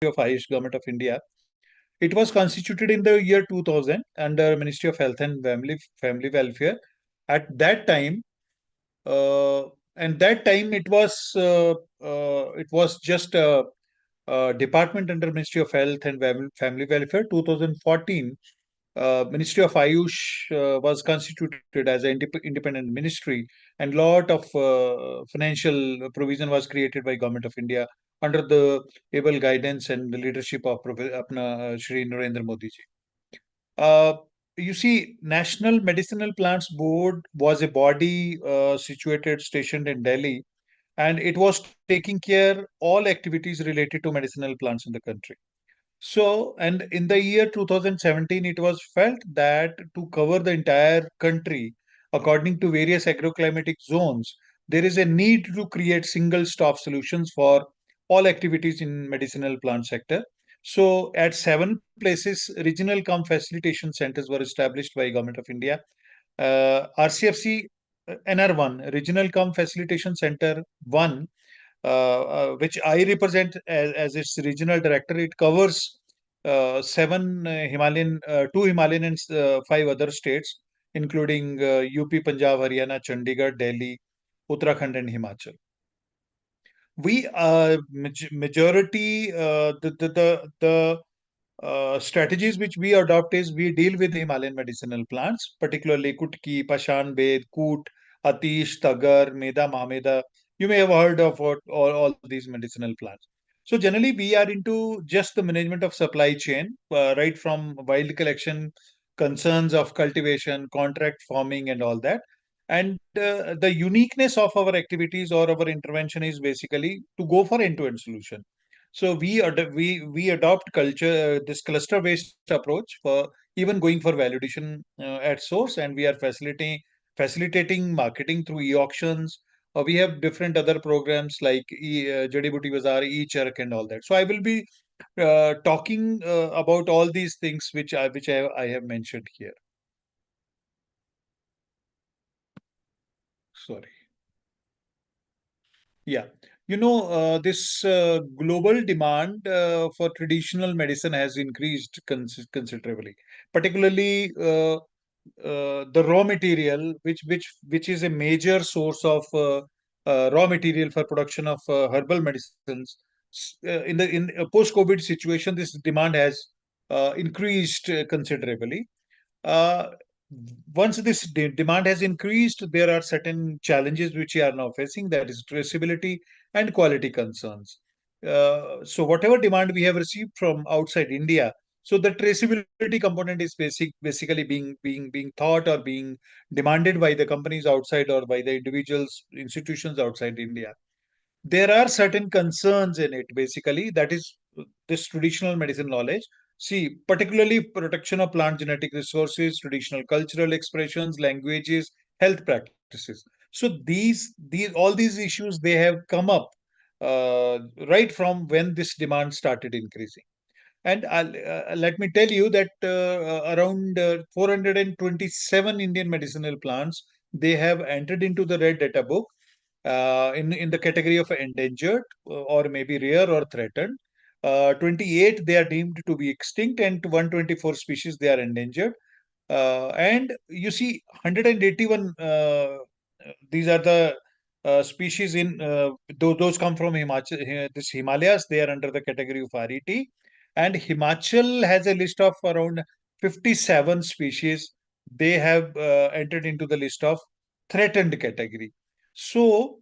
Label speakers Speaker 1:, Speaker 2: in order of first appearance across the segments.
Speaker 1: of Ayush, Government of India. It was constituted in the year 2000 under Ministry of Health and Family Welfare. At that time, uh, and that time it was just a department under Ministry of Health and Family Welfare. 2014, Ministry of Ayush was constituted as an independent ministry, and lot of financial provision was created by Government of India under the able guidance and the leadership of Shri Narendra Modi ji. Uh, you see, National Medicinal Plants Board was a body situated, stationed in Delhi, and it was taking care all activities related to medicinal plants in the country. So, and in the year 2017, it was felt that to cover the entire country, according to various agroclimatic zones, there is a need to create single stop solutions for all activities in medicinal plant sector. So, at 7 places, regional cum facilitation centers were established by Government of India. RCFC NR1, Regional Cum Facilitation Center 1, which I represent as its regional director. It covers two Himalayan and five other states, including UP, Punjab, Haryana, Chandigarh, Delhi, Uttarakhand, and Himachal. We majority the strategies which we adopt is we deal with Himalayan medicinal plants, particularly Kutki, Pashan Bed, Koot, Atish, Tagar, Meda, Mahmeda. You may have heard of all these medicinal plants. So generally, we are into just the management of supply chain, right from wild collection, concerns of cultivation, contract farming, and all that. And the uniqueness of our activities or our intervention is basically to go for end-to-end solution. So we adopt culture this cluster based approach for even going for validation at source, and we are facilitating marketing through e-auctions. We have different other programs like Jadi Buti Bazaar, e-Chark, and all that. So I will be talking about all these things which I have mentioned here. Sorry. Yeah, this global demand for traditional medicine has increased considerably, particularly the raw material, which is a major source of raw material for production of herbal medicines. In a post-COVID situation, this demand has increased considerably. Uh, Once this demand has increased, there are certain challenges which we are now facing, that is traceability and quality concerns. So whatever demand we have received from outside India, so the traceability component is basically being thought or being demanded by the companies outside or by the individuals, institutions outside India. There are certain concerns in it, basically, that is this traditional medicine knowledge. See, particularly protection of plant genetic resources, traditional cultural expressions, languages, health practices. So these all these issues, they have come up right from when this demand started increasing. And let me tell you that around 427 Indian medicinal plants, they have entered into the Red Data Book in the category of endangered or maybe rare or threatened. 28 they are deemed to be extinct, and 124 species they are endangered. And you see, 181 these are the species in those come from Himachal, this Himalayas. They are under the category of RET, and Himachal has a list of around 57 species. They have entered into the list of threatened category. So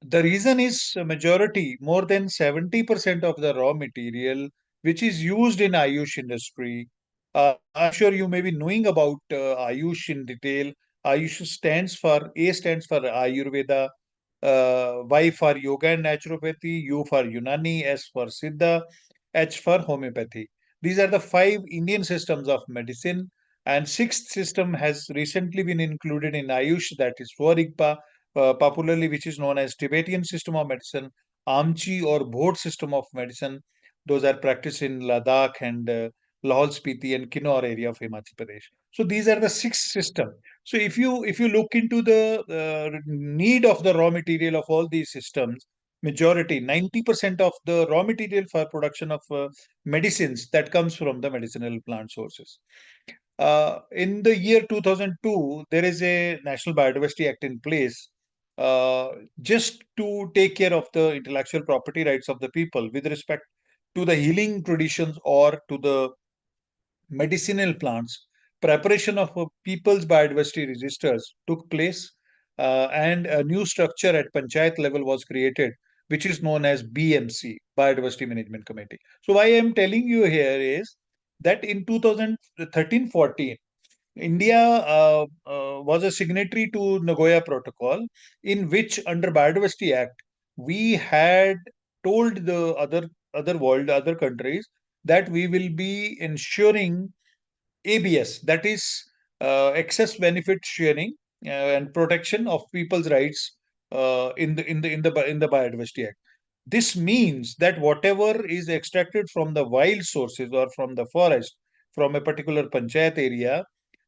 Speaker 1: the reason is a majority, more than 70% of the raw material which is used in Ayush industry. I'm sure you may be knowing about Ayush in detail. Ayush stands for A stands for Ayurveda, Y for Yoga and Naturopathy, U for Unani, S for Siddha, H for Homeopathy. These are the five Indian systems of medicine, and sixth system has recently been included in Ayush, that is Swarigpa, popularly which is known as Tibetan system of medicine, Amchi or Bhot system of medicine. Those are practiced in Ladakh and Lahaul Spiti and Kinnaur area of Himachal Pradesh. So these are the six system. So if you look into the need of the raw material of all these systems, majority, 90% of the raw material for production of medicines that comes from the medicinal plant sources. In the year 2002, there is a National Biodiversity Act in place uh, just to take care of the intellectual property rights of the people with respect to the healing traditions or to the medicinal plants. Preparation of people's biodiversity registers took place, and a new structure at panchayat level was created, which is known as BMC, Biodiversity Management Committee. So, why I am telling you here is that in 2013-14, India was a signatory to Nagoya Protocol, in which, under Biodiversity Act, we had told the other world, other countries, that we will be ensuring ABS, that is excess benefit sharing and protection of people's rights in the Biodiversity Act. This means that whatever is extracted from the wild sources or from the forest, from a particular panchayat area,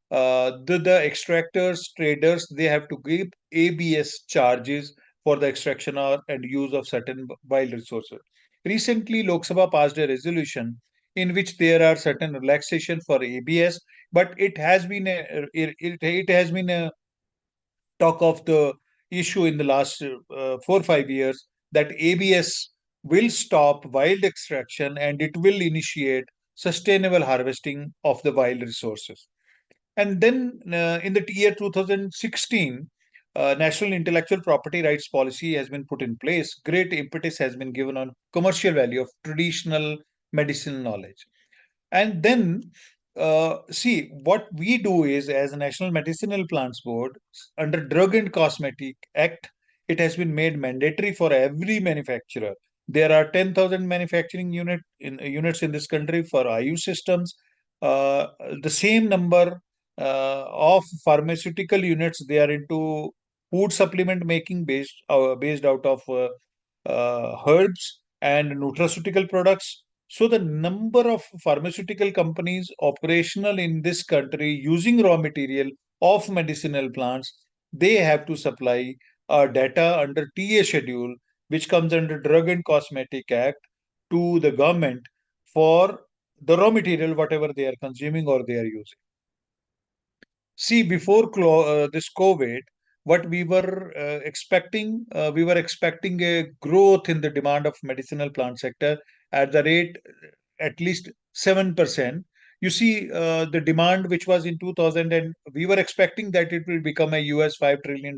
Speaker 1: the extractors, traders, they have to give ABS charges for the extraction or and use of certain wild resources. Recently, Lok Sabha passed a resolution in which there are certain relaxation for ABS, but it has been a talk of the issue in the last 4 or 5 years that ABS will stop wild extraction and it will initiate sustainable harvesting of the wild resources. And then in the year 2016, National Intellectual Property Rights Policy has been put in place. Great impetus has been given on commercial value of traditional medicine knowledge. And then, see, what we do is, as a National Medicinal Plants Board, under Drug and Cosmetic Act, it has been made mandatory for every manufacturer. There are 10,000 manufacturing units in this country for IU systems. Uh, the same number of pharmaceutical units, they are into food supplement making based out of herbs and nutraceutical products. So the number of pharmaceutical companies operational in this country using raw material of medicinal plants, they have to supply data under TA schedule, which comes under Drug and Cosmetic Act, to the government for the raw material, whatever they are consuming or they are using. See, before this COVID, what we were expecting a growth in the demand of medicinal plant sector at the rate at least 7%. You see, the demand which was in 2000, and we were expecting that it will become a US $5 trillion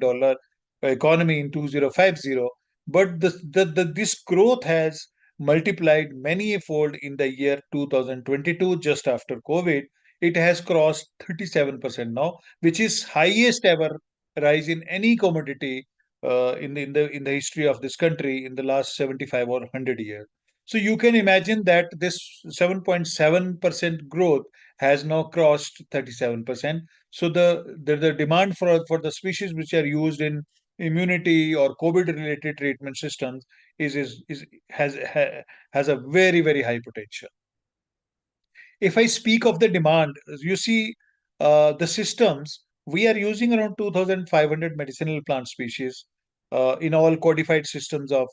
Speaker 1: economy in 2050. But this growth has multiplied many fold in the year 2022, just after COVID. It has crossed 37% now, which is highest ever rise in any commodity in the history of this country in the last 75 or 100 years. So you can imagine that this 7.7% growth has now crossed 37%. So the demand for the species which are used in immunity or COVID related treatment systems is has a very high potential. If I speak of the demand, you see, the systems, we are using around 2,500 medicinal plant species in all codified systems of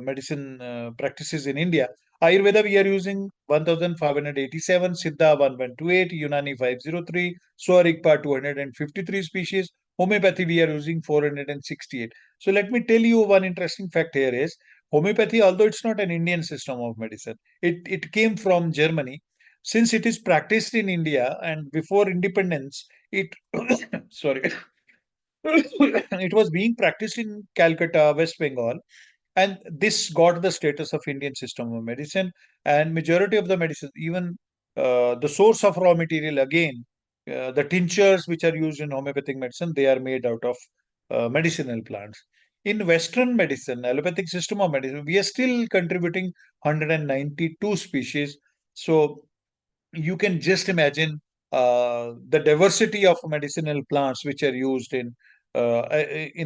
Speaker 1: medicine practices in India. Ayurveda, we are using 1,587, Siddha 1128, Unani 503, Swarikpa 253 species. Homeopathy, we are using 468. So let me tell you one interesting fact here is homeopathy, although it's not an Indian system of medicine, it came from Germany. Since it is practiced in India and before independence, it sorry, it was being practiced in Calcutta, West Bengal, and this got the status of Indian system of medicine. And majority of the medicine, even the source of raw material, again, the tinctures which are used in homeopathic medicine, they are made out of medicinal plants. In Western medicine, allopathic system of medicine, we are still contributing 192 species. So you can just imagine the diversity of medicinal plants which are used in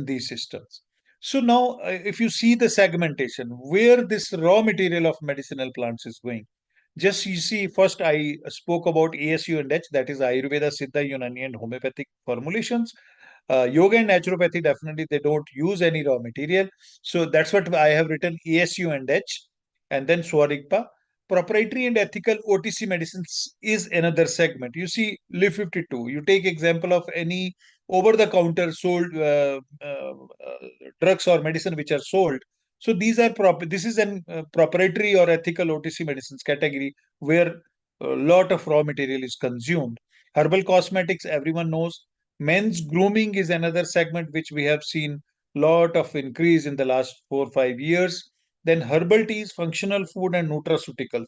Speaker 1: these systems. So now, if you see the segmentation, where this raw material of medicinal plants is going, just you see, first I spoke about ASU and H, that is Ayurveda, Siddha, Unani, and homeopathic formulations. Yoga and naturopathy, definitely they don't use any raw material. So that's what I have written, ASU and H, and then Swarigpa. Proprietary and ethical OTC medicines is another segment. You see, Live 52. You take example of any over-the-counter sold drugs or medicine which are sold. So these are This is an proprietary or ethical OTC medicines category where a lot of raw material is consumed. Herbal cosmetics, everyone knows. Men's grooming is another segment which we have seen lot of increase in the last 4 or 5 years. Then herbal teas, functional food, and nutraceuticals.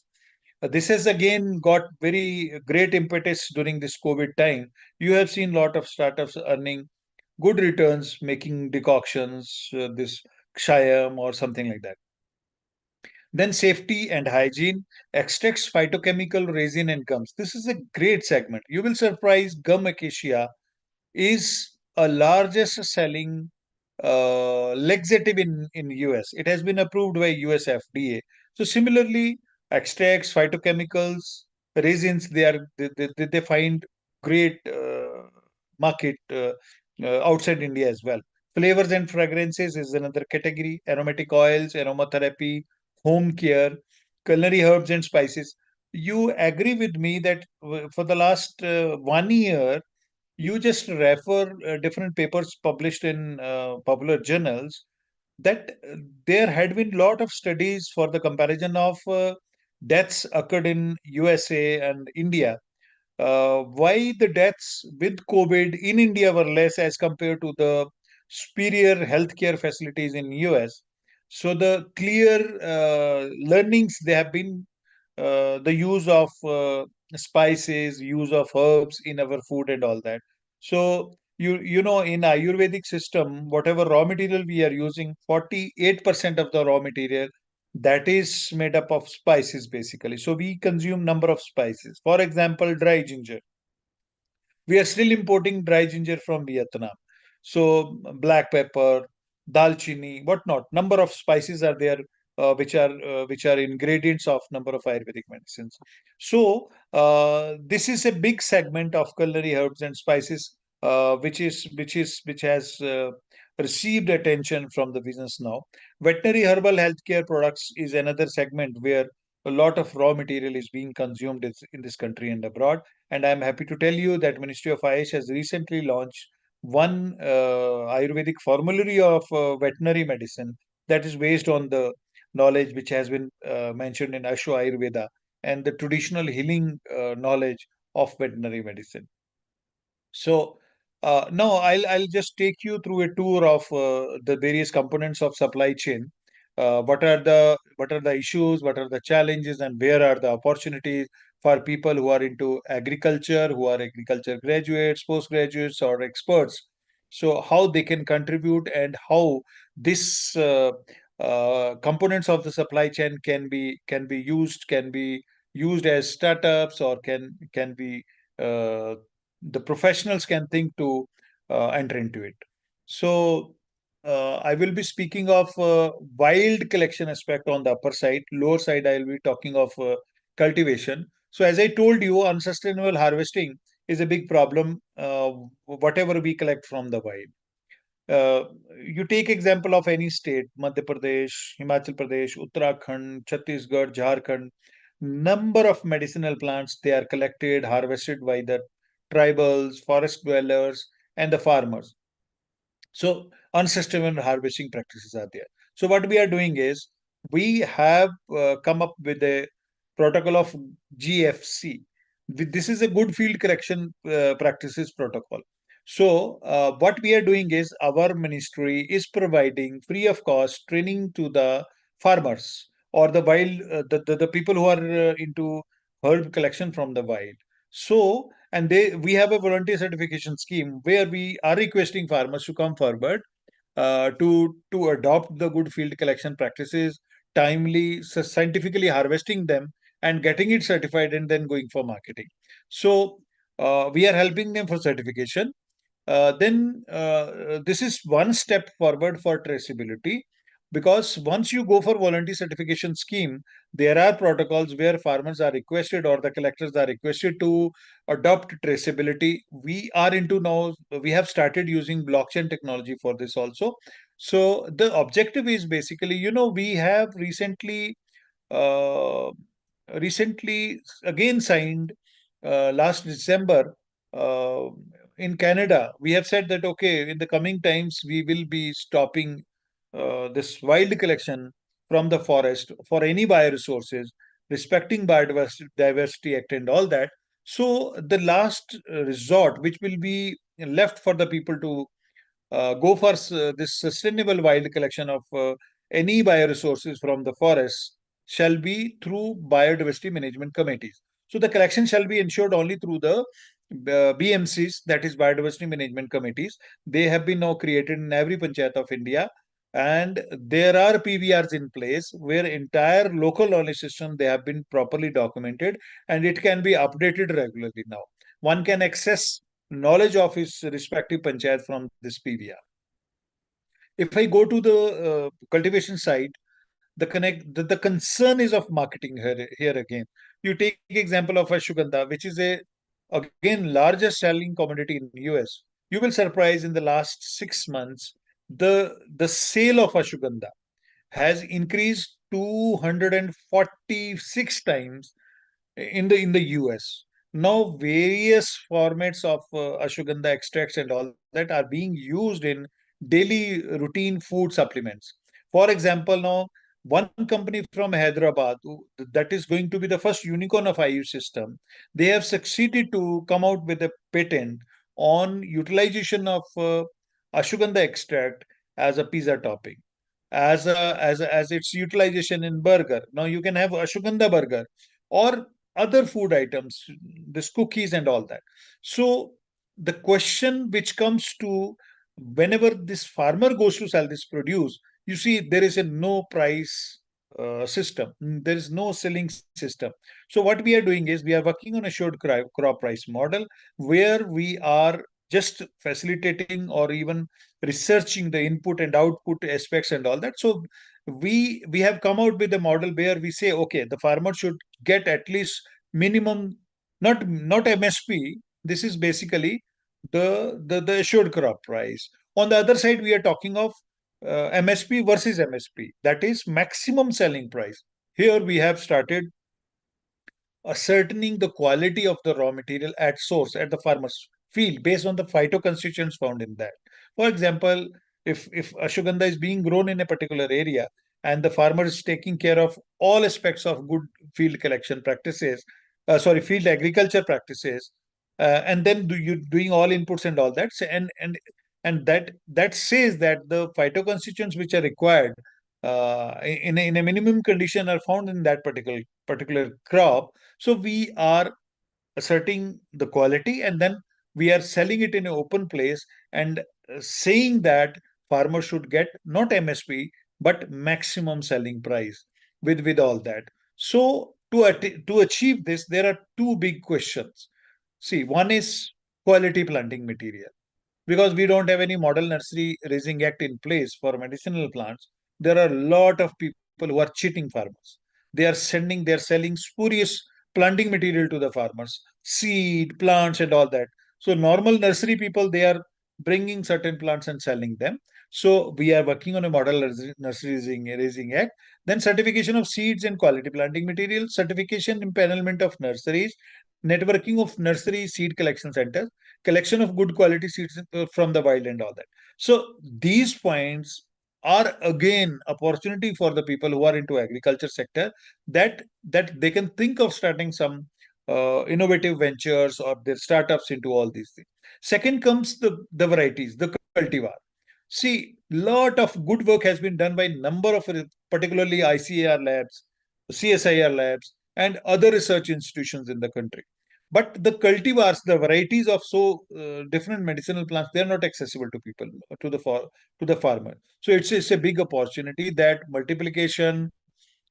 Speaker 1: This has again got very great impetus during this COVID time. You have seen lot of startups earning good returns, making decoctions, this Kshayam or something like that. Then safety and hygiene, extracts, phytochemical resin and gums. This is a great segment. You will surprise, gum acacia is a largest selling laxative in US. It has been approved by US FDA. So similarly, extracts, phytochemicals, resins, they find great market outside India as well. Flavors and fragrances is another category. Aromatic oils, aromatherapy, home care, culinary herbs and spices. You agree with me that for the last 1 year, you just refer different papers published in popular journals, that there had been lot of studies for the comparison of deaths occurred in USA and India. Why the deaths with COVID in India were less as compared to the superior healthcare facilities in US. So the clear learnings, they have been the use of spices, use of herbs in our food and all that. So you know, in Ayurvedic system, whatever raw material we are using, 48% of the raw material, that is made up of spices basically. So we consume number of spices. For example, dry ginger. We are still importing dry ginger from Vietnam. So black pepper, dalchini, whatnot. Number of spices are there, which are ingredients of number of Ayurvedic medicines. So this is a big segment of culinary herbs and spices, which has received attention from the business now. Veterinary herbal healthcare products is another segment where a lot of raw material is being consumed in this country and abroad. And I'm happy to tell you that Ministry of Ayush has recently launched one Ayurvedic formulary of veterinary medicine that is based on the knowledge which has been mentioned in Asho Ayurveda and the traditional healing knowledge of veterinary medicine. So now I'll just take you through a tour of the various components of supply chain. What are the issues? What are the challenges? And where are the opportunities for people who are into agriculture, who are agriculture graduates, postgraduates, or experts? So how they can contribute and how this components of the supply chain can be used as startups or can be the professionals can think to enter into it. So I will be speaking of wild collection aspect on the upper side. Lower side, I will be talking of cultivation. So as I told you, unsustainable harvesting is a big problem. Whatever we collect from the wild. Uh, you take example of any state, Madhya Pradesh, Himachal Pradesh, Uttarakhand, Chhattisgarh, Jharkhand, number of medicinal plants they are collected, harvested by the tribals, forest dwellers, and the farmers. So unsustainable harvesting practices are there. So what we are doing is we have come up with a protocol of GFC. This is a good field correction practices protocol. So what we are doing is our ministry is providing free of cost training to the farmers or the wild the people who are into herb collection from the wild. So and they we have a volunteer certification scheme where we are requesting farmers to come forward to adopt the good field collection practices, timely, scientifically harvesting them and getting it certified and then going for marketing. So we are helping them for certification. Then this is one step forward for traceability. because once you go for voluntary certification scheme, there are protocols where farmers are requested or the collectors are requested to adopt traceability. We are into now, we have started using blockchain technology for this also. So the objective is basically, we have uh, recently again signed last December uh, in Canada. We have said that okay, in the coming times we will be stopping this wild collection from the forest for any bioresources, respecting Biodiversity Act and all that. So the last resort, which will be left for the people to go for this sustainable wild collection of any bioresources from the forests shall be through biodiversity management committees. So the collection shall be ensured only through the BMCs, that is biodiversity management committees. They have been now created in every panchayat of India, and there are PVRs in place where entire local knowledge system they have been properly documented, and it can be updated regularly now. One can access knowledge of his respective panchayat from this PVR. If I go to the cultivation side, the concern is of marketing here again. You take example of ashwagandha, which is a again largest selling commodity in US. You will surprise in the last 6 months the sale of ashwagandha has increased 246 times in the US. Now, various formats of ashwagandha extracts and all that are being used in daily routine food supplements. For example, now one company from Hyderabad that is going to be the first unicorn of IU system, they have succeeded to come out with a patent on utilization of ashwagandha extract as a pizza topping, as its utilization in burger. Now you can have ashwagandha burger or other food items, this cookies and all that. So the question which comes to whenever this farmer goes to sell this produce, you see there is a no price system. There is no selling system. So what we are doing is we are working on a assured crop price model where we are just facilitating or even researching the input and output aspects and all that. So we have come out with a model where we say okay, the farmer should get at least minimum, not MSP. This is basically the assured crop price. On the other side, we are talking of MSP versus MSP, that is maximum selling price. Here we have started ascertaining the quality of the raw material at source at the farmer's field based on the phytoconstituents found in that. For example, if ashwagandha is being grown in a particular area and the farmer is taking care of all aspects of good field collection practices, field agriculture practices, and then you doing all inputs and all that, and that says that the phytoconstituents which are required in a minimum condition are found in that particular crop. So we are asserting the quality and then we are selling it in an open place and saying that farmers should get not MSP but maximum selling price with all that. So to achieve this, there are two big questions. See, one is quality planting material, because we don't have any model nursery raising act in place for medicinal plants. There are a lot of people who are cheating farmers. They're selling spurious planting material to the farmers, seed plants and all that. So normal nursery people, they are bringing certain plants and selling them. So we are working on a model nursery raising act. Then certification of seeds and quality planting material, certification empanelment of nurseries, networking of nursery seed collection centers, collection of good quality seeds from the wild and all that. So these points are again opportunity for the people who are into agriculture sector, that they can think of starting some innovative ventures or their startups into all these things. Second comes the varieties, the cultivar. See, lot of good work has been done by number of particularly ICAR labs, CSIR labs, and other research institutions in the country. But the cultivars, the varieties of so different medicinal plants, they are not accessible to people, to the farmer. So it's a big opportunity that multiplication,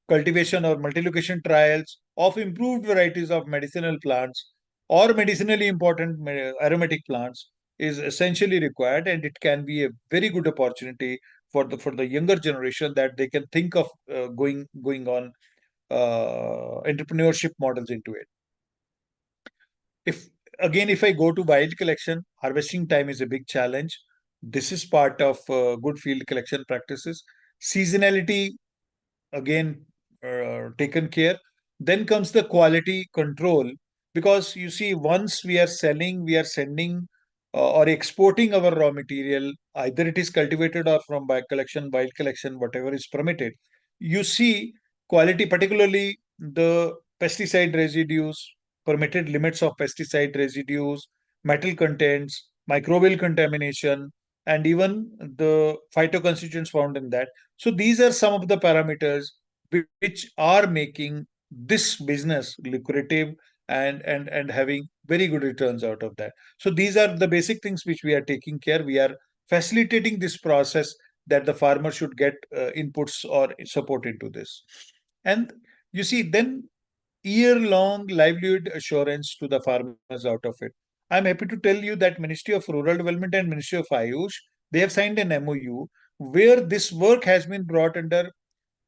Speaker 1: cultivation, or multi-location trials of improved varieties of medicinal plants or medicinally important aromatic plants is essentially required, and it can be a very good opportunity for the younger generation, that they can think of going on entrepreneurship models into it. If again, if I go to wild collection, harvesting time is a big challenge. This is part of good field collection practices. Seasonality, again, taken care. Then comes the quality control, because you see, once we are selling, we are sending or exporting our raw material, either it is cultivated or from by collection, wild collection, whatever is permitted. You see, quality, particularly the pesticide residues, permitted limits of pesticide residues, metal contents, microbial contamination, and even the phytoconstituents found in that. So these are some of the parameters which are making this business lucrative, and having very good returns out of that. So these are the basic things which we are taking care. We are facilitating this process, that the farmer should get inputs or support into this. And you see, then year-long livelihood assurance to the farmers out of it. I'm happy to tell you that Ministry of Rural Development and Ministry of Ayush, they have signed an MOU where this work has been brought under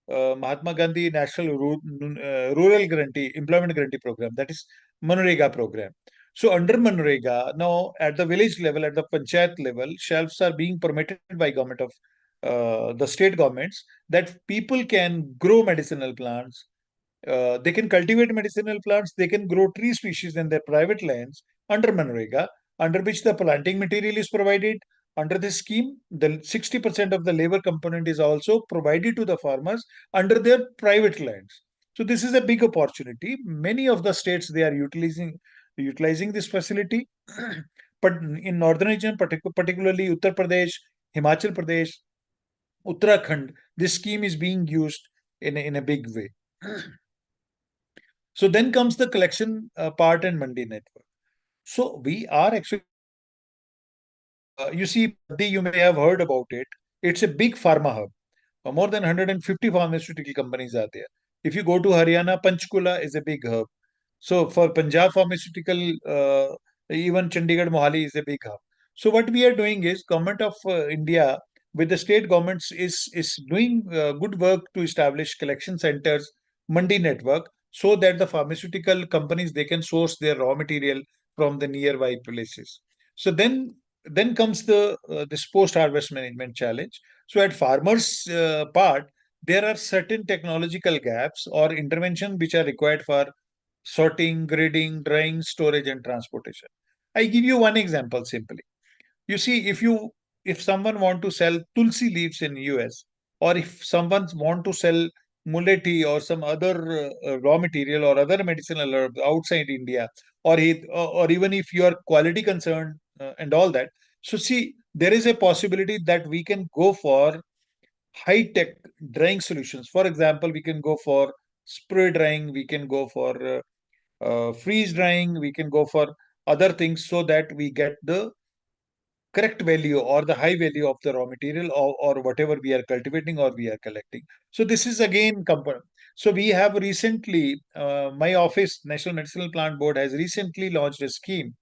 Speaker 1: Mahatma Gandhi National Rural Guarantee Employment Guarantee Program, that is Manrega program. So under Manrega, now at the village level, at the panchayat level, shelves are being permitted by government of the state governments, that people can grow medicinal plants, they can cultivate medicinal plants, they can grow tree species in their private lands under Manrega, under which the planting material is provided. Under this scheme, the 60% of the labor component is also provided to the farmers under their private lands. So this is a big opportunity. Many of the states, they are utilizing this facility, but in northern region, particularly Uttar Pradesh, Himachal Pradesh, Uttarakhand, this scheme is being used in a big way. So then comes the collection part and mandi network. So we are actually, you see, you may have heard about it. It's a big pharma hub. More than 150 pharmaceutical companies are there. If you go to Haryana, Panchkula is a big hub. So for Punjab pharmaceutical, even Chandigarh, Mohali is a big hub. So what we are doing is, government of India with the state governments is doing good work to establish collection centers, mandi network, so that the pharmaceutical companies, they can source their raw material from the nearby places. So then comes the this post harvest management challenge. So at farmers part, there are certain technological gaps or intervention which are required for sorting, grading, drying, storage, and transportation. I give you one example simply. You see, if someone want to sell tulsi leaves in US, or if someone want to sell muleti or some other raw material or other medicinal herb outside India, or even if you are quality concerned and all that. So see, there is a possibility that we can go for high tech drying solutions. For example, we can go for spray drying, we can go for freeze drying, we can go for other things, so that we get the correct value or the high value of the raw material, or whatever we are cultivating or we are collecting. So this is again component. So we have recently, my office, National Medicinal Plant Board, has recently launched a scheme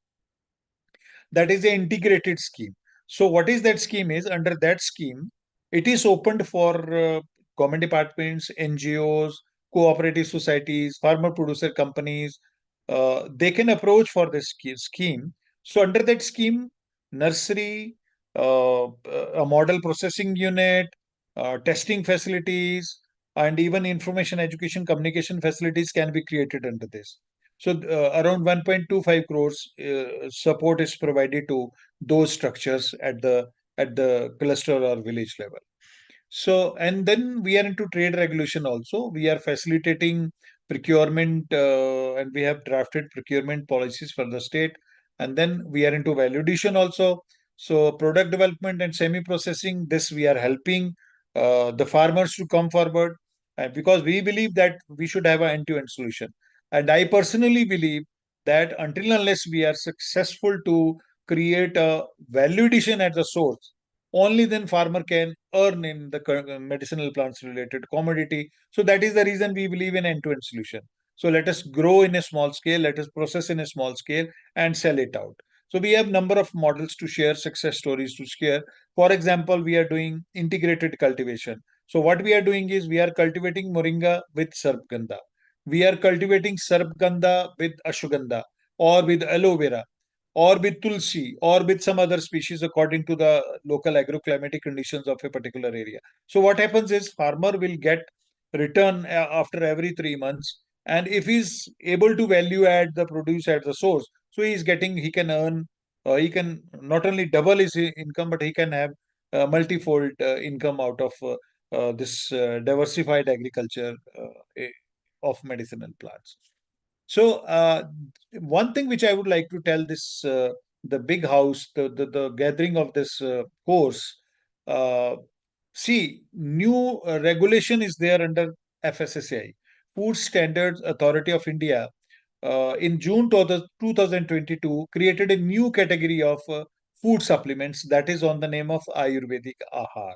Speaker 1: that is an integrated scheme. So what is that scheme is, under that scheme, it is opened for government departments, NGOs, cooperative societies, farmer producer companies. They can approach for this scheme. So under that scheme, nursery, a model processing unit, testing facilities, and even information education communication facilities can be created under this. So around 1.25 crores support is provided to those structures at the cluster or village level. So, and then we are into trade regulation also. We are facilitating procurement, and we have drafted procurement policies for the state. And then we are into value addition also. So, product development and semi-processing, this we are helping the farmers to come forward, because we believe that we should have an end-to-end solution. And I personally believe that until unless we are successful to create a value addition at the source, only then farmer can earn in the medicinal plants related commodity. So that is the reason we believe in end-to-end solution. So let us grow in a small scale, let us process in a small scale and sell it out. So we have number of models to share, success stories to share. For example, we are doing integrated cultivation. So what we are doing is we are cultivating moringa with sarpgandha. We are cultivating sarpgandha with ashwagandha or with aloe vera or with tulsi or with some other species according to the local agroclimatic conditions of a particular area. So what happens is farmer will get return after every 3 months, and if he's able to value add the produce at the source, so he can earn, he can not only double his income, but he can have multifold income out of this diversified agriculture of medicinal plants. So one thing which I would like to tell this the big house, the gathering of this course. Uh, See, new regulation is there under FSSAI, Food Standards Authority of India. In June 2022, created a new category of food supplements that is on the name of Ayurvedic Ahar.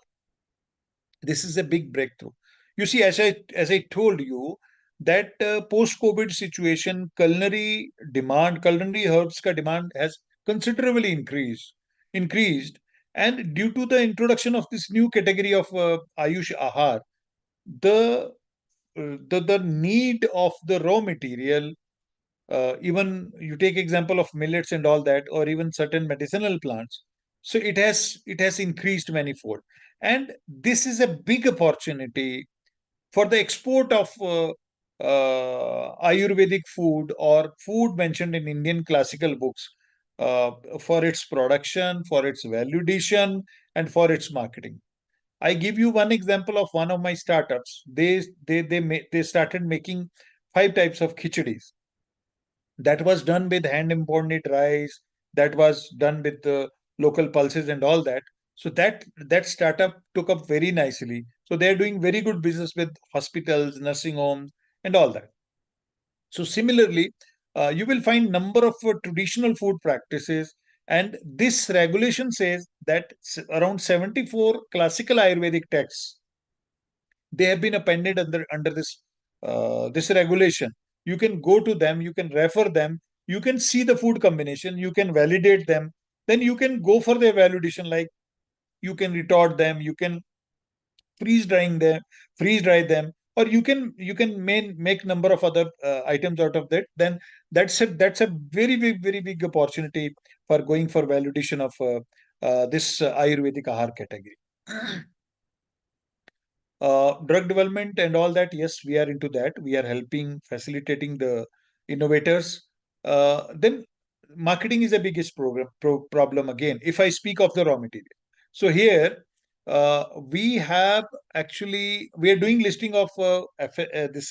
Speaker 1: This is a big breakthrough. You see, as I told you, that post-COVID situation, culinary herbs ka demand has considerably increased, and due to the introduction of this new category of Ayush Ahar, the the need of the raw material, even you take example of millets and all that, or even certain medicinal plants, so it has increased manifold, and this is a big opportunity for the export of Ayurvedic food or food mentioned in Indian classical books, for its production, for its validation, and for its marketing. I give you one example of one of my startups. They started making 5 types of khichadis that was done with hand emboned rice, that was done with the local pulses and all that. So that startup took up very nicely, so they're doing very good business with hospitals, nursing homes, and all that. So similarly, you will find number of traditional food practices, and this regulation says that around 74 classical Ayurvedic texts, they have been appended under this regulation. You can go to them, you can refer them, you can see the food combination, you can validate them, then you can go for their validation, like you can retort them, you can freeze drying them freeze dry them, or you can make number of other items out of that. Then that's a very big opportunity for going for validation of this Ayurvedic Ahar category. Drug development and all that, yes, we are into that. We are helping facilitating the innovators. Then marketing is the biggest problem again. If I speak of the raw material, so here we have actually we are doing listing of this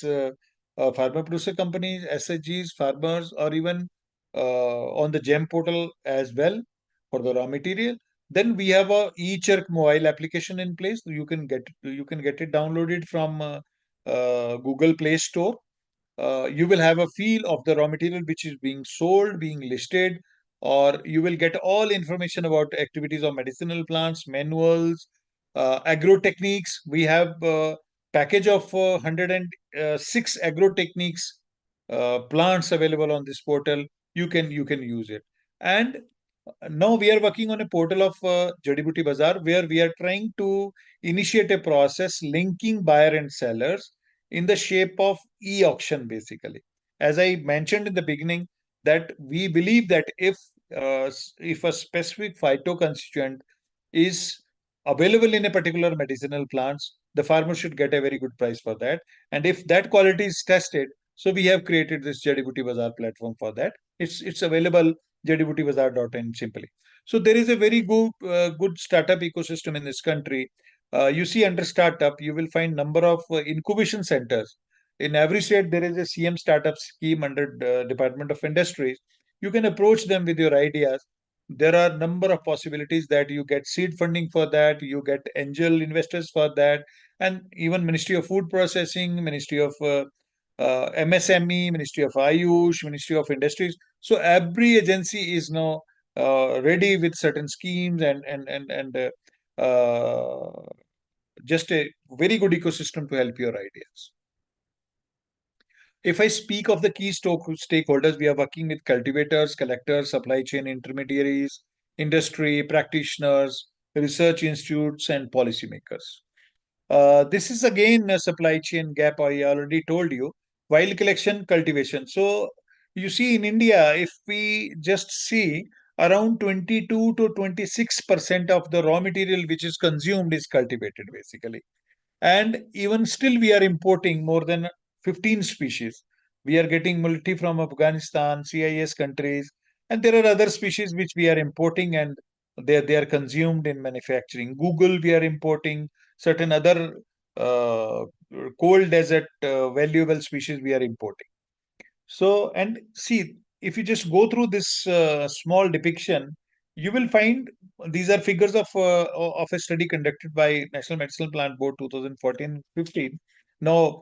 Speaker 1: farmer producer companies, SHGs, farmers, or even on the GEM portal as well for the raw material. Then we have a eCherk mobile application in place. You can get it downloaded from Google Play Store. You will have a feel of the raw material which is being sold, being listed, or you will get all information about activities of medicinal plants, manuals, agro techniques. We have a package of 106 agro techniques plants available on this portal. You can use it. And now we are working on a portal of Jadi Buti Bazaar, where we are trying to initiate a process linking buyer and sellers in the shape of e-auction, basically. As I mentioned in the beginning, that we believe that if a specific phytoconstituent is available in a particular medicinal plants, the farmer should get a very good price for that. And if that quality is tested, so we have created this Jadi Buti Bazaar platform for that. It's available jadibutibazaar.in simply. So there is a very good startup ecosystem in this country. You see, under startup, you will find number of incubation centers. In every state, there is a CM startup scheme under the Department of Industries. You can approach them with your ideas. There are number of possibilities that you get seed funding for that, you get angel investors for that, and even Ministry of Food Processing, Ministry of MSME, Ministry of Ayush, Ministry of Industries. So every agency is now ready with certain schemes and just a very good ecosystem to help your ideas. If I speak of the key stakeholders, we are working with cultivators, collectors, supply chain intermediaries, industry, practitioners, research institutes, and policymakers. This is again a supply chain gap. I already told you. Wild collection, cultivation. So you see, in India, if we just see, around 22 to 26% of the raw material which is consumed is cultivated, basically. And even still, we are importing more than 15 species. We are getting multi from Afghanistan, CIS countries, and there are other species which we are importing, and they are consumed in manufacturing. Google, we are importing certain other uh, cold desert valuable species we are importing. So, and see, if you just go through this small depiction, you will find these are figures of a study conducted by National Medicinal Plant Board 2014-15. Now,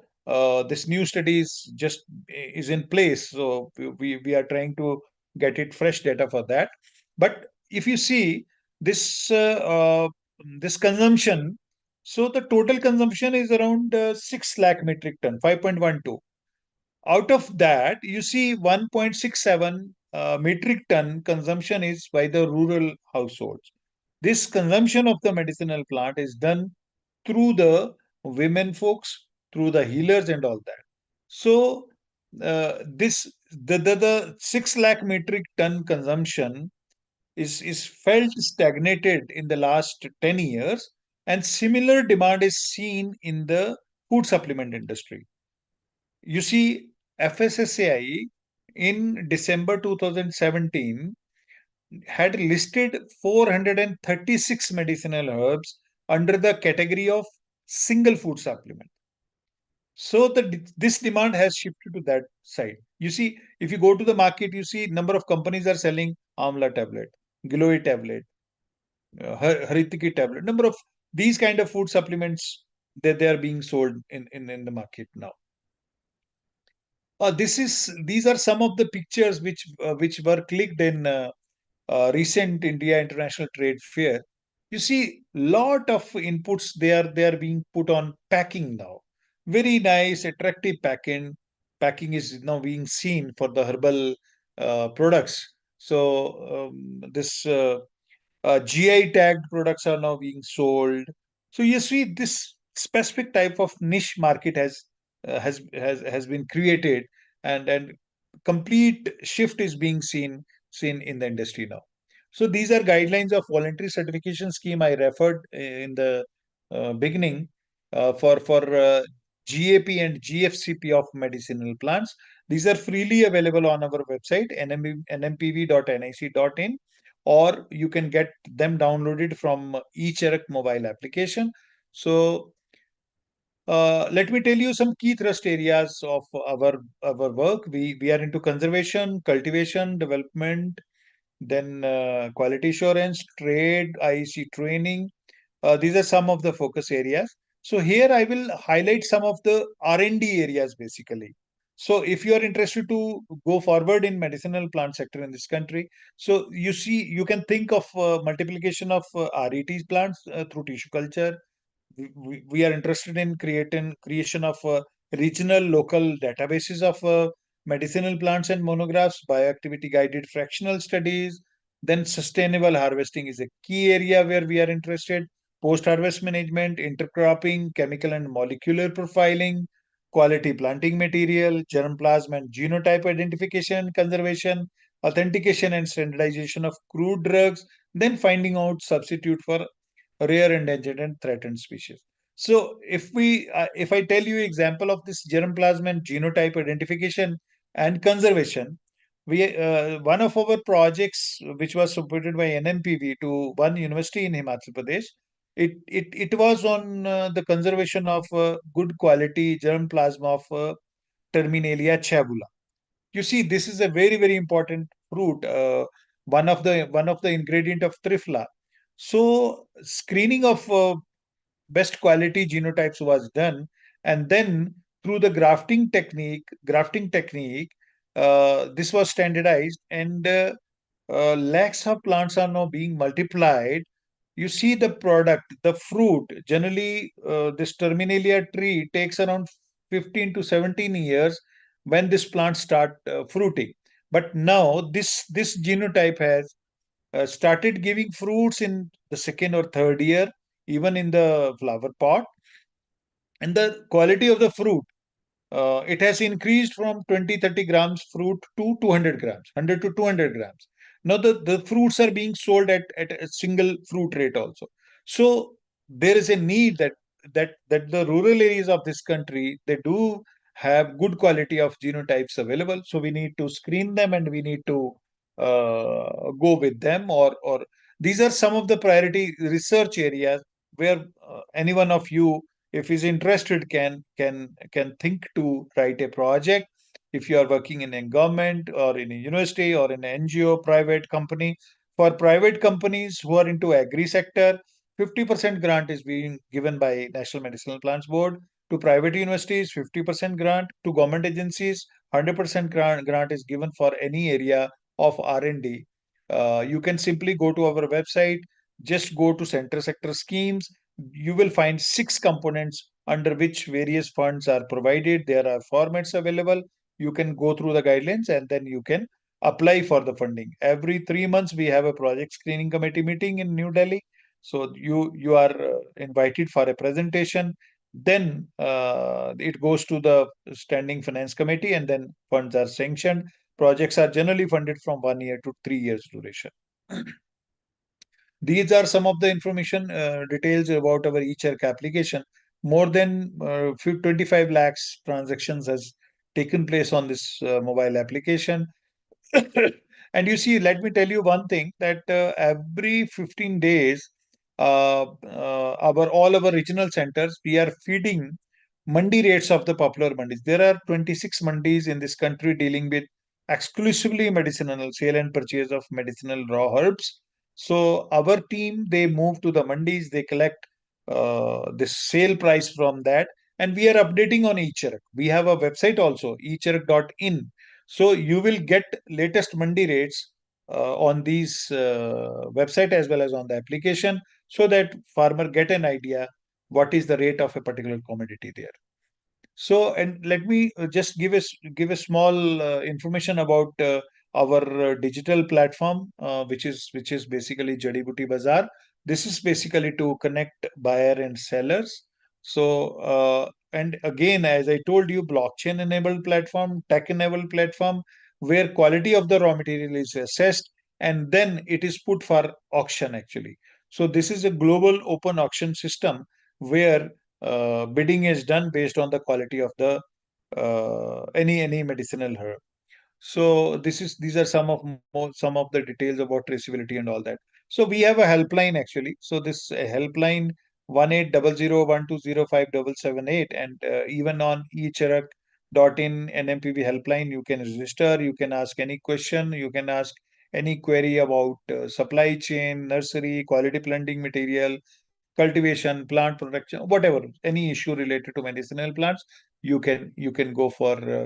Speaker 1: this new study is just is in place, so we are trying to get it fresh data for that. But if you see this this consumption, so the total consumption is around 6 lakh metric ton, 5.12. Out of that, you see 1.67 metric ton consumption is by the rural households. This consumption of the medicinal plant is done through the women folks, through the healers and all that. So this the 6 lakh metric ton consumption is felt stagnated in the last 10 years, and similar demand is seen in the food supplement industry. You see, FSSAI in December 2017 had listed 436 medicinal herbs under the category of single food supplement. So this demand has shifted to that side. You see, if you go to the market, you see number of companies are selling Amla tablet, Glowy tablet, Haritiki tablet. Number of these kind of food supplements that they are being sold in the market now. These are some of the pictures which were clicked in recent India International Trade Fair. You see, lot of inputs they are being put on packing now. Very nice, attractive packing. Packing is now being seen for the herbal products. So this GI tagged products are now being sold. So you see, this specific type of niche market has been created, and complete shift is being seen in the industry now. So these are guidelines of voluntary certification scheme I referred in the beginning for GAP and GFCP of medicinal plants. These are freely available on our website nmpv.nic.in, or you can get them downloaded from eCheck mobile application. So let me tell you some key thrust areas of our work. We are into conservation, cultivation, development, then quality assurance, trade, IEC training. These are some of the focus areas. So here I will highlight some of the R&D areas basically. So if you are interested to go forward in medicinal plant sector in this country, so you see you can think of multiplication of RET plants through tissue culture. We are interested in creation of regional local databases of medicinal plants and monographs, bioactivity guided fractional studies. Then sustainable harvesting is a key area where we are interested. Post harvest management, intercropping, chemical and molecular profiling, quality planting material, germplasm and genotype identification, conservation, authentication and standardization of crude drugs, then finding out substitute for rare, endangered, and threatened species. So, if I tell you example of this germplasm and genotype identification and conservation, we one of our projects which was supported by NMPV to one university in Himachal Pradesh, it was on the conservation of good quality germplasm of Terminalia chabula. You see, this is a very important fruit, one of the ingredient of trifla. So screening of best quality genotypes was done, and then through the grafting technique, this was standardized, and lakhs of plants are now being multiplied. You see the product, the fruit. Generally, this Terminalia tree takes around 15 to 17 years when this plant start fruiting. But now this genotype has started giving fruits in the second or third year, even in the flower pot, and the quality of the fruit, it has increased from 20-30 grams fruit to 200 grams, 100 to 200 grams. Now the fruits are being sold at a single fruit rate also. So there is a need that the rural areas of this country, they do have good quality of genotypes available. So we need to screen them, and we need to go with them. Or these are some of the priority research areas where any one of you, if is interested, can think to write a project. If you are working in a government or in a university or in an NGO private company, for private companies who are into agri sector, 50% grant is being given by National Medicinal Plants Board. To private universities, 50% grant. To government agencies, 100% grant is given for any area of R&D. You can simply go to our website, just go to center sector schemes. You will find 6 components under which various funds are provided. There are formats available. You can go through the guidelines, and then you can apply for the funding. Every 3 months, we have a project screening committee meeting in New Delhi. So you are invited for a presentation. Then it goes to the standing finance committee, and then funds are sanctioned. Projects are generally funded from 1 year to 3 years duration. These are some of the information details about our eCheck application. More than 25 lakhs transactions has taken place on this mobile application. And you see, let me tell you one thing, that every 15 days, our all our regional centers, we are feeding mandi rates of the popular mandis. There are 26 mandis in this country dealing with exclusively medicinal sale and purchase of medicinal raw herbs. So our team, they move to the mandis, they collect the sale price from that, and we are updating on eCheck. We have a website also, echeck.in. So you will get latest mandi rates on these website as well as on the application, so that farmer get an idea what is the rate of a particular commodity there. So, and let me just give a small information about our digital platform, which is basically Jadi Buti Bazaar. This is basically to connect buyer and sellers. So, and again, as I told you, blockchain-enabled platform, tech-enabled platform, where quality of the raw material is assessed, and then it is put for auction actually. So, this is a global open auction system where bidding is done based on the quality of the any medicinal herb. So these are some of the details about traceability and all that. So we have a helpline actually. So this helpline 180012057778, and even on eCheck.in NMPV helpline, you can register. You can ask any question. You can ask any query about supply chain, nursery, quality planting material, cultivation, plant production, whatever, any issue related to medicinal plants, you can go for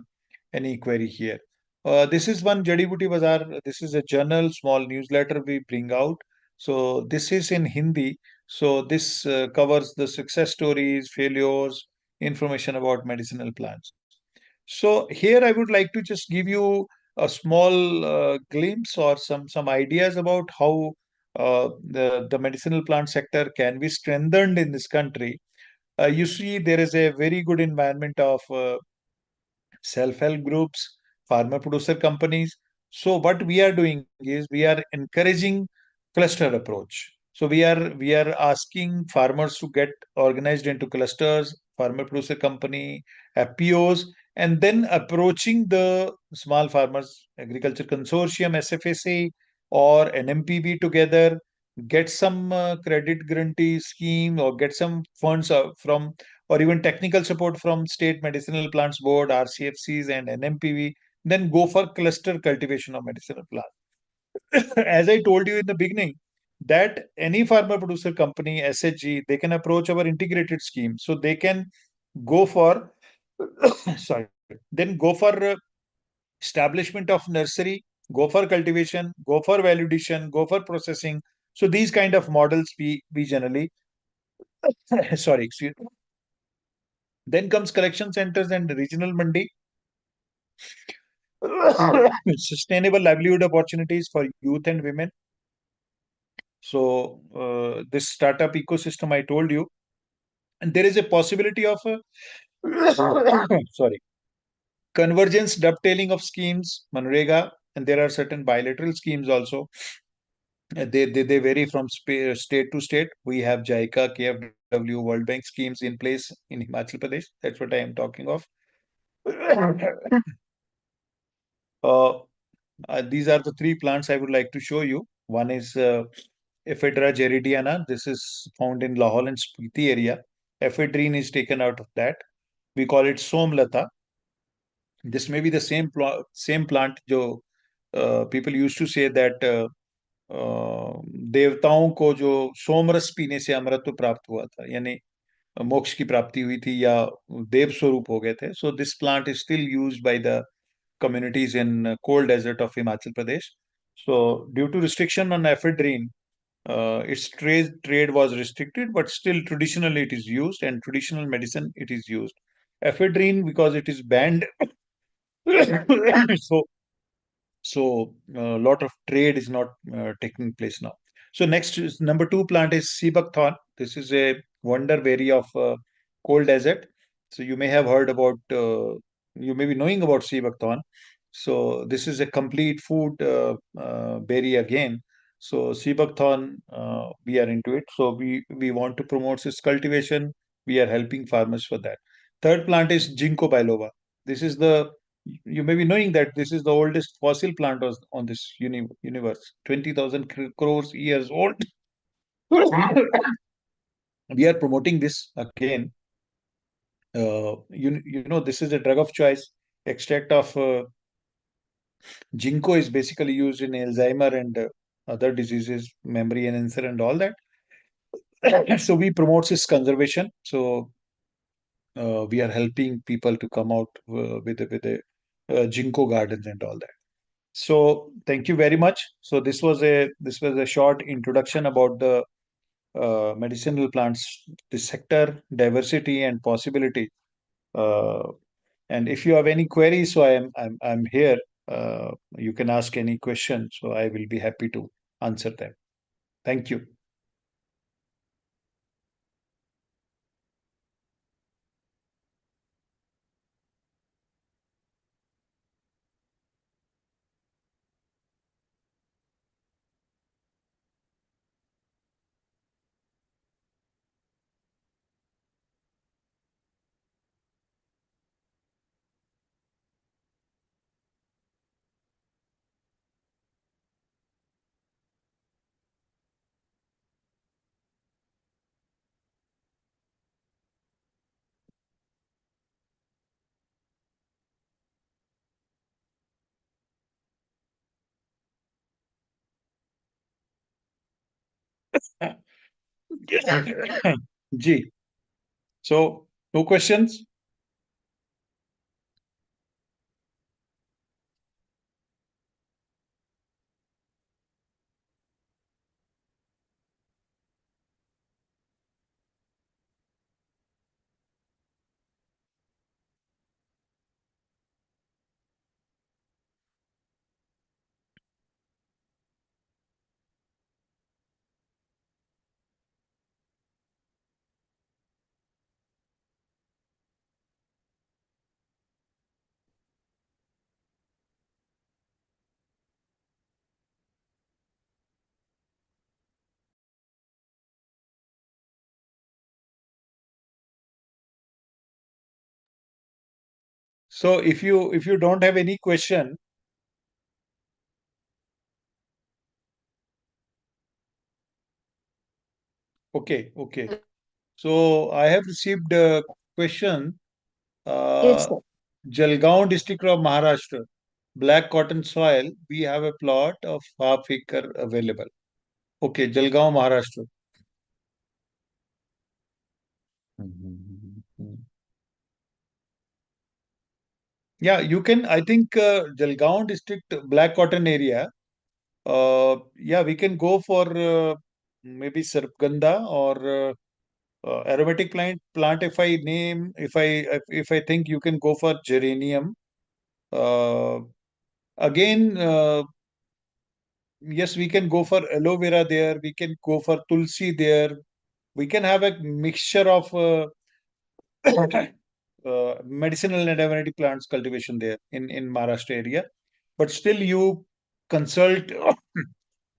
Speaker 1: any query here. This is one Jadi Buti Bazaar. This is a journal, small newsletter we bring out. So this is in Hindi. So this covers the success stories, failures, information about medicinal plants. So here I would like to just give you a small glimpse or some ideas about how the medicinal plant sector can be strengthened in this country. You see, there is a very good environment of self-help groups, farmer producer companies. So what we are doing is we are encouraging cluster approach. So we are asking farmers to get organized into clusters, farmer producer company, FPOs, and then approaching the small farmers agriculture consortium, SFSA, or NMPB together, get some credit guarantee scheme, or get some funds from, or even technical support from State Medicinal Plants Board, RCFCs, and NMPV, then go for cluster cultivation of medicinal plants. As I told you in the beginning, that any farmer producer company, SHG, they can approach our integrated scheme. So they can go for, sorry, then go for establishment of nursery, go for cultivation, go for validation, go for processing. So these kind of models we generally, sorry, excuse me. Then comes collection centers and regional mandi. Sustainable livelihood opportunities for youth and women. So this startup ecosystem I told you, and there is a possibility of a sorry, convergence, dovetailing of schemes, Manrega, and there are certain bilateral schemes also. They vary from state to state. We have JICA, KFW, World Bank schemes in place in Himachal Pradesh. That's what I am talking of. Uh, these are the three plants I would like to show you. One is Ephedra geridiana. This is found in Lahore and Spiti area. Ephedrine is taken out of that. We call it Somlata. This may be the same plant. जो people used to say that देवताओं को जो सोमरस पीने से अमृत प्राप्त हुआ था, यानी मोक्ष की प्राप्ति हुई थी या देव स्वरूप हो गए थे. So this plant is still used by the communities in cold desert of Himachal Pradesh. So due to restriction on ephedrine, its trade was restricted, but still traditionally it is used, and traditional medicine it is used. Ephedrine, because it is banned, so a lot of trade is not taking place now. So next is number two plant is Seabuckthorn. This is a wonder berry of cold desert. So you may have heard about, you may be knowing about Seabuckthorn. So this is a complete food berry again. So Seabuckthorn, we are into it. So we want to promote its cultivation. We are helping farmers for that. Third plant is Ginkgo biloba. This is the, you may be knowing that this is the oldest fossil plant on this universe, 20,000 crores years old. We are promoting this again. This is a drug of choice. Extract of ginkgo is basically used in Alzheimer and other diseases, memory enhancer and all that. So we promote this conservation. So we are helping people to come out with a ginkgo gardens and all that. So thank you very much. So this was a short introduction about the medicinal plants, the sector, diversity, and possibility. Uh, and if you have any queries, so I'm here. You can ask any question. So I will be happy to answer them. Thank you. G. So no questions. So if you don't have any question, okay, okay. So I have received a question.
Speaker 2: Yes,
Speaker 1: Uh,
Speaker 2: sir.
Speaker 1: Jalgaon district of Maharashtra, black cotton soil. We have a plot of half acre available. Okay, Jalgaon, Maharashtra. Mhm. Yeah, you can. I think Jalgaon district, black cotton area. Yeah, we can go for maybe Sarpganda or aromatic plant. If I think you can go for geranium. Uh, again, yes, we can go for aloe vera there. We can go for tulsi there. We can have a mixture of medicinal and amenity plants cultivation there in Maharashtra area. But still, you consult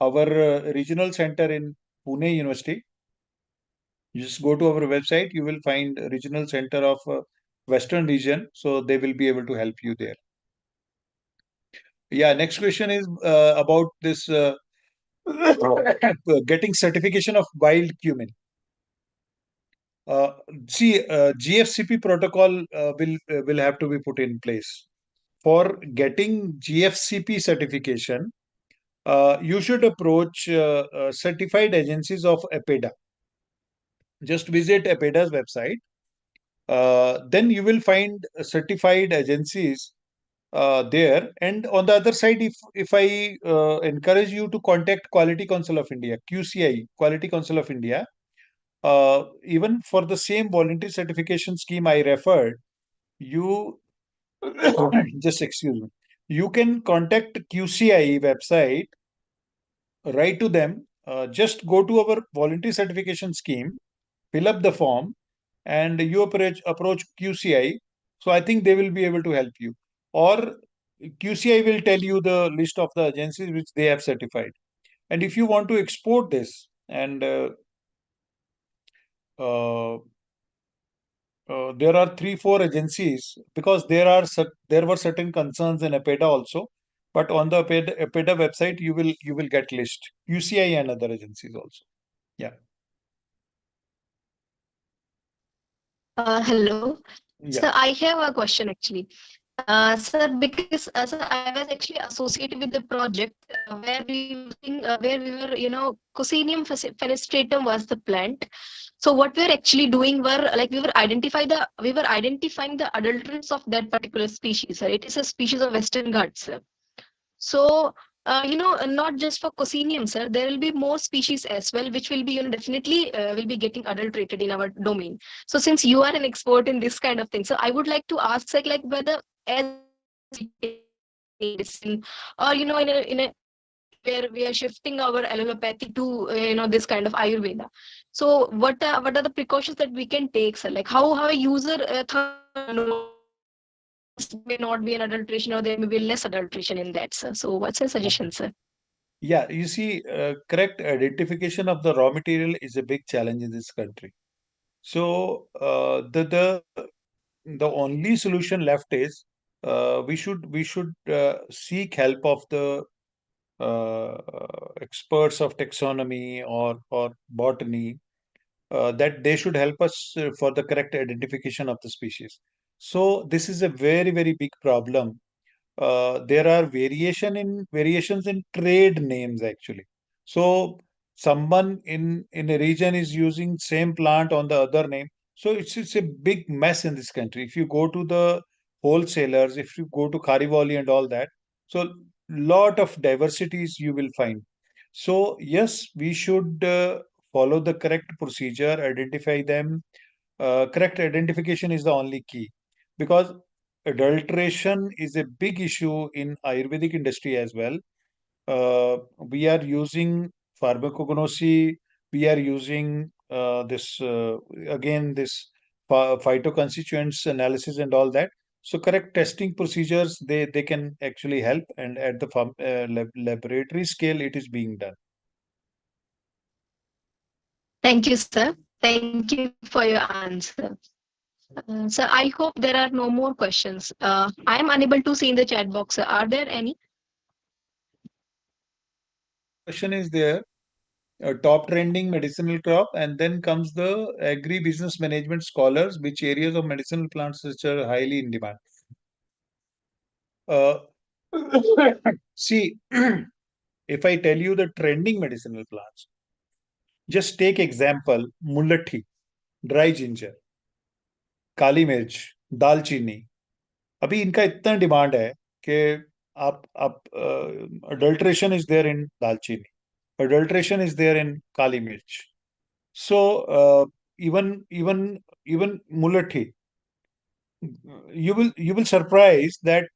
Speaker 1: our regional center in Pune University. You just go to our website, you will find a regional center of Western region. So they will be able to help you there. Yeah, next question is about this getting certification of wild cumin. Uh, see, GFCP protocol will have to be put in place. For getting GFCP certification, you should approach certified agencies of APEDA. Just visit APEDA's website. Then you will find certified agencies there. And on the other side, if I encourage you to contact Quality Council of India, QCI, Quality Council of India, even for the same voluntary certification scheme I referred, you just excuse me. You can contact QCI website, write to them, just go to our voluntary certification scheme, fill up the form, and you approach QCI. So I think they will be able to help you. Or QCI will tell you the list of the agencies which they have certified. And if you want to export this, and uh, there are three, four agencies because there were certain concerns in APEDA also. But on the APEDA website, you will get list QCI and other agencies also. Yeah,
Speaker 2: Hello.
Speaker 1: yeah.
Speaker 2: So I have a question actually. Sir, because sir, I was actually associated with the project where we were using, where we were, Cocinium fenestratum was the plant. So what we were actually doing were like we were identifying the adulterants of that particular species. Sir. It is a species of Western Ghats. Sir. So, not just for Cocinium, sir, there will be more species as well, which will be, definitely will be getting adulterated in our domain. So, since you are an expert in this kind of thing, so I would like to ask, like whether as we take medicine, or in a where we are shifting our allopathy to this kind of Ayurveda. So, what are the precautions that we can take, sir? Like how a user know this may not be an adulteration or there may be less adulteration in that, sir. So what's your
Speaker 1: Okay.
Speaker 2: suggestion, sir?
Speaker 1: Yeah, you see, correct identification of the raw material is a big challenge in this country. So the only solution left is we should seek help of the experts of taxonomy or botany, that they should help us for the correct identification of the species. So this is a very, very big problem. There are variations in trade names actually. So someone in a region is using same plant on the other name. So it's a big mess in this country. If you go to the wholesalers, if you go to Kharivali and all that, so lot of diversities you will find. So yes, we should follow the correct procedure, identify them. Correct identification is the only key, because adulteration is a big issue in Ayurvedic industry as well. We are using pharmacognosy, we are using this again this phytoconstituents analysis and all that. So correct testing procedures, they can actually help, and at the laboratory scale it is being done.
Speaker 2: Thank you, sir. Thank you for your answer. Sir, I hope there are no more questions. I am unable to see in the chat box. Sir. Are there any?
Speaker 1: One question is there, a top trending medicinal crop, and then comes the agri business management scholars, which areas of medicinal plants which are highly in demand. Uh, see, if I tell you the trending medicinal plants, just take example mulati, dry ginger, काली मिर्च, दालचीनी. अभी इनका इतना demand है कि आप adulteration is there in दालचीनी, adulteration is there in kali mirch. So even mulati, you will surprise that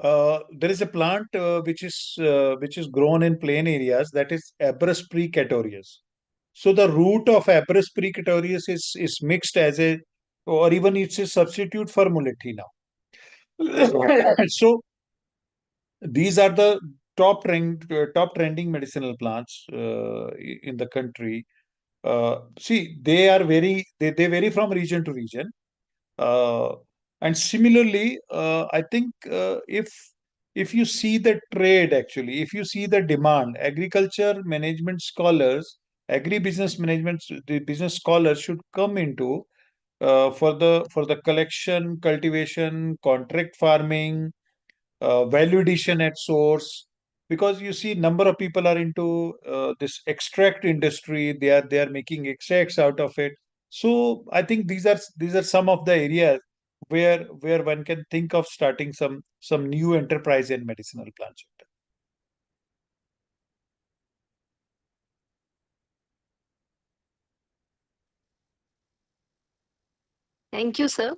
Speaker 1: There is a plant which is grown in plain areas, that is Abrus precatorius. So the root of Abrus precatorius is mixed as a, or even it's a substitute for mulethi now. So these are the top trending medicinal plants in the country. See, they are they vary from region to region. Uh, and similarly, I think if you see the trade, actually, if you see the demand, agriculture management scholars, agribusiness management, the business scholars should come into for the collection, cultivation, contract farming, value addition at source, because you see number of people are into this extract industry. They are making extracts out of it. So I think these are some of the areas where one can think of starting some new enterprise in medicinal plant sector.
Speaker 2: Thank you, sir.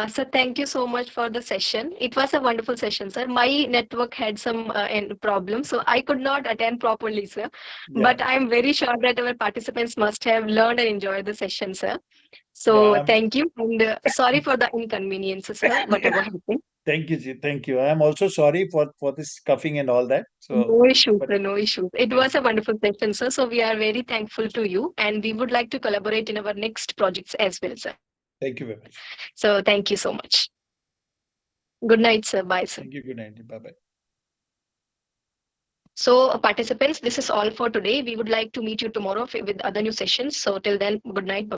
Speaker 2: So thank you so much for the session. It was a wonderful session, sir. My network had some problem, so I could not attend properly, sir.
Speaker 1: Yeah,
Speaker 2: But I'm very sure that our participants must have learned and enjoyed the session, sir.
Speaker 1: yeah.
Speaker 2: So thank you, and sorry for the inconveniences, sir. Whatever happened.
Speaker 1: Thank you, Ji. Thank you. I am also sorry for this coughing and all that. So,
Speaker 2: No issues,
Speaker 1: but
Speaker 2: sir. No issues. It
Speaker 1: thank
Speaker 2: was
Speaker 1: you.
Speaker 2: a wonderful session, sir. So we are very thankful to you, and we would like to collaborate in our next projects as well, sir.
Speaker 1: Thank you very much.
Speaker 2: So thank you so much. Good night, sir. Bye, sir.
Speaker 1: Thank you. Good night. Bye bye.
Speaker 2: So, participants, this is all for today. We would like to meet you tomorrow with other new sessions. So, till then, good night. Bye.